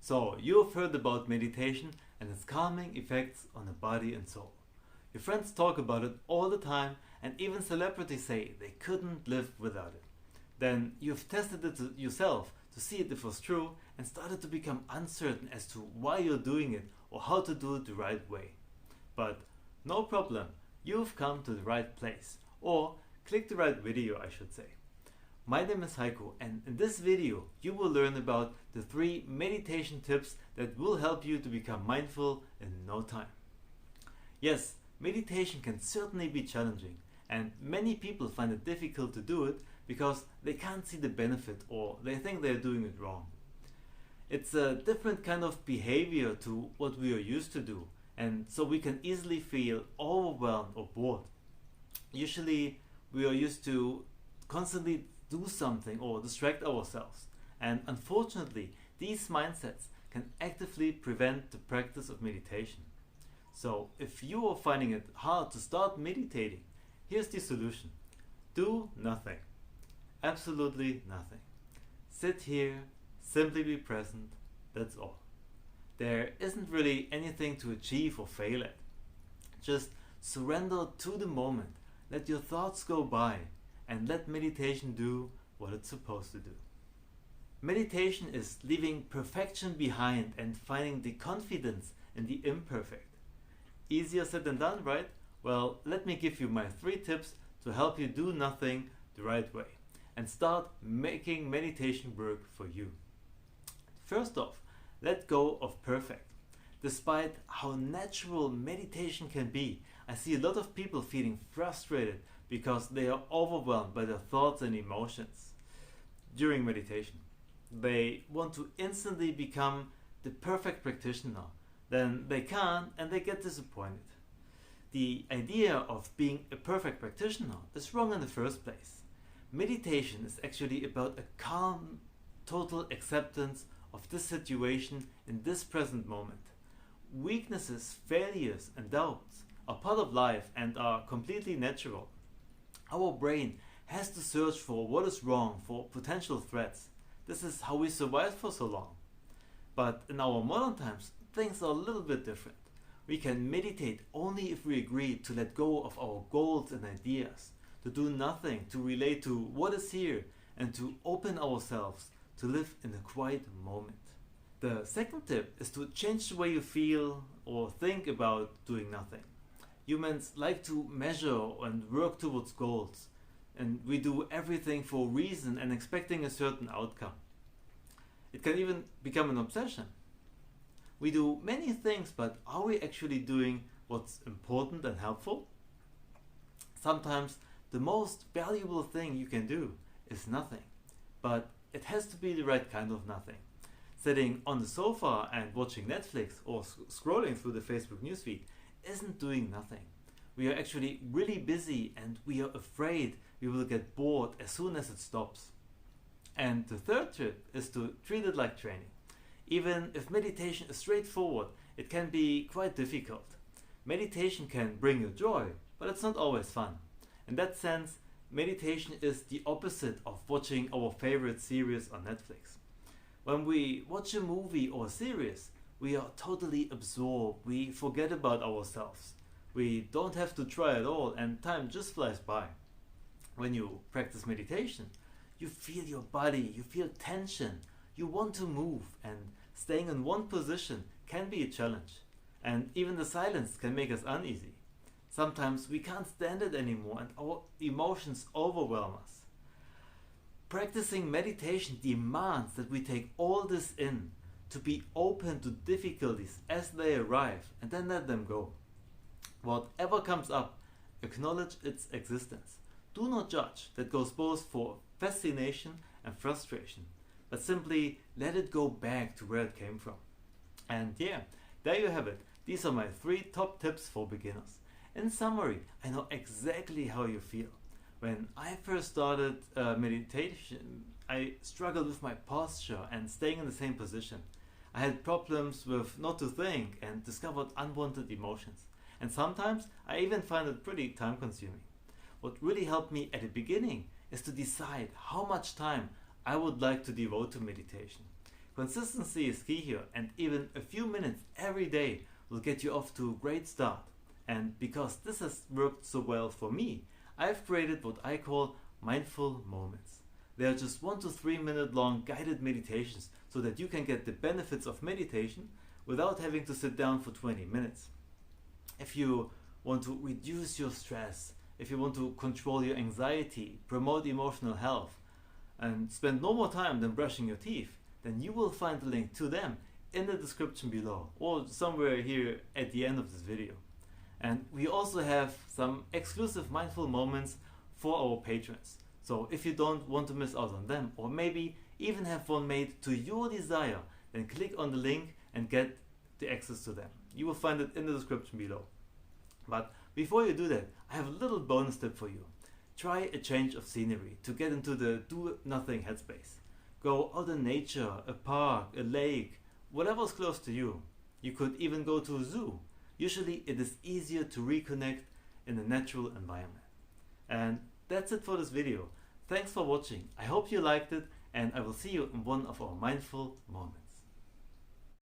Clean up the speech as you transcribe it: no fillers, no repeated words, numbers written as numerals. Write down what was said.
So, you've heard about meditation and its calming effects on the body and soul. Your friends talk about it all the time, and even celebrities say they couldn't live without it. Then you've tested it yourself to see if it was true and started to become uncertain as to why you're doing it or how to do it the right way. But no problem, you've come to the right place, or click the right video, I should say. My name is Heiko, and in this video you will learn about the 3 meditation tips that will help you to become mindful in no time. Yes, meditation can certainly be challenging, and many people find it difficult to do it because they can't see the benefit or they think they're doing it wrong. It's a different kind of behavior to what we are used to do, and so we can easily feel overwhelmed or bored. Usually we are used to constantly do something or distract ourselves, and unfortunately these mindsets can actively prevent the practice of meditation. So if you are finding it hard to start meditating, here's the solution. Do nothing. Absolutely nothing. Sit here, simply be present, that's all. There isn't really anything to achieve or fail at. Just surrender to the moment, let your thoughts go by, and let meditation do what it's supposed to do. Meditation is leaving perfection behind and finding the confidence in the imperfect. Easier said than done, right? Well, let me give you my 3 tips to help you do nothing the right way and start making meditation work for you. First off, let go of perfect. Despite how natural meditation can be, I see a lot of people feeling frustrated because they are overwhelmed by their thoughts and emotions during meditation. They want to instantly become the perfect practitioner. Then they can't and they get disappointed. The idea of being a perfect practitioner is wrong in the first place. Meditation is actually about a calm, total acceptance of this situation in this present moment. Weaknesses, failures and doubts are part of life and are completely natural. Our brain has to search for what is wrong, for potential threats. This is how we survived for so long. But in our modern times, things are a little bit different. We can meditate only if we agree to let go of our goals and ideas, to do nothing, to relate to what is here, and to open ourselves to live in a quiet moment. The second tip is to change the way you feel or think about doing nothing. Humans like to measure and work towards goals, and we do everything for a reason and expecting a certain outcome. It can even become an obsession. We do many things, but are we actually doing what's important and helpful? Sometimes the most valuable thing you can do is nothing, but it has to be the right kind of nothing. Sitting on the sofa and watching Netflix or scrolling through the Facebook newsfeed isn't doing nothing. We are actually really busy and we are afraid we will get bored as soon as it stops. And the third tip is to treat it like training. Even if meditation is straightforward, it can be quite difficult. Meditation can bring you joy, but it's not always fun. In that sense, meditation is the opposite of watching our favorite series on Netflix. When we watch a movie or a series, we are totally absorbed, we forget about ourselves. We don't have to try at all and time just flies by. When you practice meditation, you feel your body, you feel tension, you want to move, and staying in one position can be a challenge. And even the silence can make us uneasy. Sometimes we can't stand it anymore and our emotions overwhelm us. Practicing meditation demands that we take all this in, to be open to difficulties as they arrive and then let them go. Whatever comes up, acknowledge its existence. Do not judge. That goes both for fascination and frustration, but simply let it go back to where it came from. And yeah, there you have it. These are my 3 top tips for beginners. In summary, I know exactly how you feel. When I first started meditation, I struggled with my posture and staying in the same position. I had problems with not to think and discovered unwanted emotions. And sometimes I even find it pretty time consuming. What really helped me at the beginning is to decide how much time I would like to devote to meditation. Consistency is key here, and even a few minutes every day will get you off to a great start. And because this has worked so well for me, I've created what I call mindful moments. They are just 1 to 3 minute long guided meditations so that you can get the benefits of meditation without having to sit down for 20 minutes. If you want to reduce your stress, if you want to control your anxiety, promote emotional health, and spend no more time than brushing your teeth, then you will find the link to them in the description below or somewhere here at the end of this video. And we also have some exclusive mindful moments for our patrons. So if you don't want to miss out on them, or maybe even have one made to your desire, then click on the link and get the access to them. You will find it in the description below. But before you do that, I have a little bonus tip for you. Try a change of scenery to get into the do-nothing headspace. Go out in nature, a park, a lake, whatever's close to you. You could even go to a zoo. Usually it is easier to reconnect in a natural environment. And that's it for this video. Thanks for watching. I hope you liked it, and I will see you in one of our mindful moments.